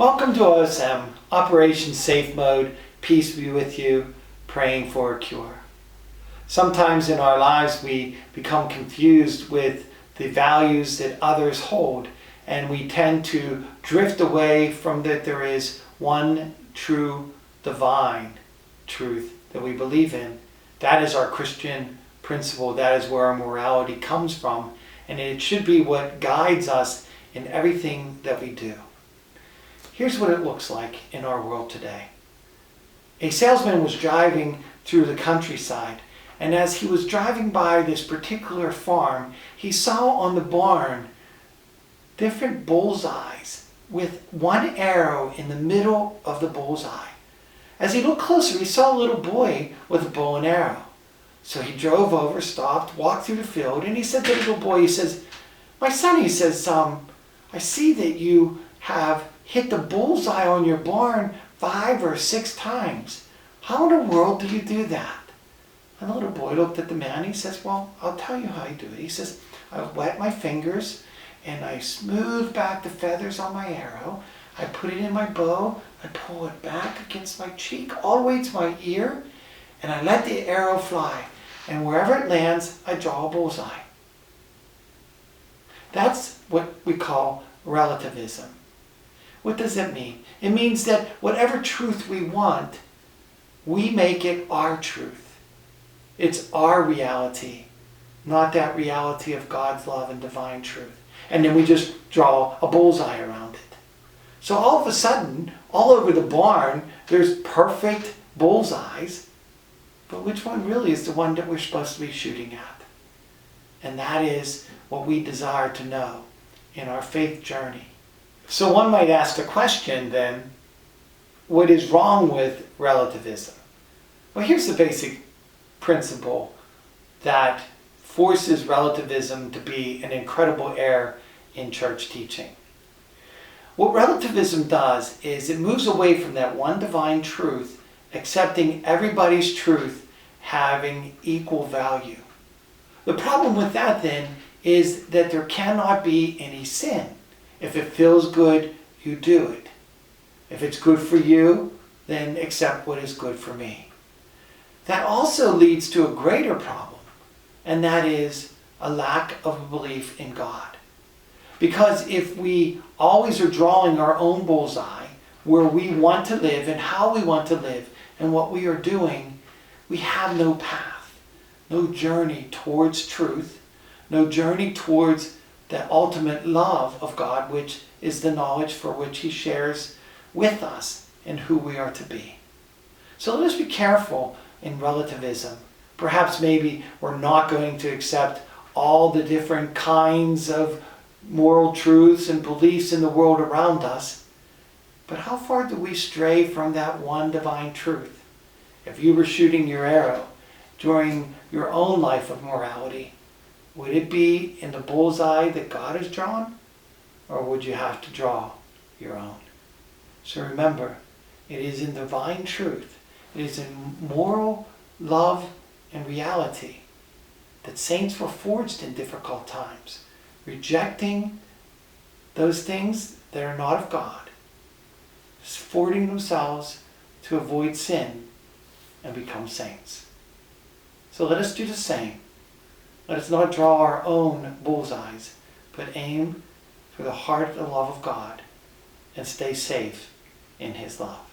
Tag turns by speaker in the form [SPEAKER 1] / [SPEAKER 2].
[SPEAKER 1] Welcome to OSM, Operation Safe Mode, peace be with you, praying for a cure. Sometimes in our lives we become confused with the values that others hold, and we tend to drift away from that there is one true divine truth that we believe in. That is our Christian principle. That is where our morality comes from, and it should be what guides us in everything that we do. Here's what it looks like in our world today. A salesman was driving through the countryside, and as he was driving by this particular farm, he saw on the barn different bullseyes with one arrow in the middle of the bullseye. As he looked closer, he saw a little boy with a bow and arrow. So he drove over, stopped, walked through the field, and he said to the little boy, he says, "My son," he says, "I see that you have hit the bullseye on your barn 5 or 6 times. How in the world do you do that?" And the little boy looked at the man. He says, "Well, I'll tell you how I do it." He says, "I wet my fingers and I smooth back the feathers on my arrow. I put it in my bow. I pull it back against my cheek all the way to my ear, and I let the arrow fly. And wherever it lands, I draw a bullseye." That's what we call relativism. What does it mean? It means that whatever truth we want, we make it our truth. It's our reality, not that reality of God's love and divine truth. And then we just draw a bullseye around it. So all of a sudden, all over the barn, there's perfect bullseyes. But which one really is the one that we're supposed to be shooting at? And that is what we desire to know in our faith journey. So one might ask the question then, what is wrong with relativism? Well, here's the basic principle that forces relativism to be an incredible error in church teaching. What relativism does is it moves away from that one divine truth, accepting everybody's truth having equal value. The problem with that then is that there cannot be any sin. If it feels good, you do it. If it's good for you, then accept what is good for me. That also leads to a greater problem, and that is a lack of a belief in God. Because if we always are drawing our own bullseye, where we want to live and how we want to live and what we are doing, we have no path, no journey towards truth, no journey towards the ultimate love of God, which is the knowledge for which He shares with us and who we are to be. So let us be careful in relativism. Perhaps maybe we're not going to accept all the different kinds of moral truths and beliefs in the world around us. But how far do we stray from that one divine truth? If you were shooting your arrow during your own life of morality, would it be in the bullseye that God has drawn? Or would you have to draw your own? So remember, it is in divine truth, it is in moral love and reality that saints were forged in difficult times, rejecting those things that are not of God, forging themselves to avoid sin and become saints. So let us do the same. Let us not draw our own bullseyes, but aim for the heart and love of God and stay safe in His love.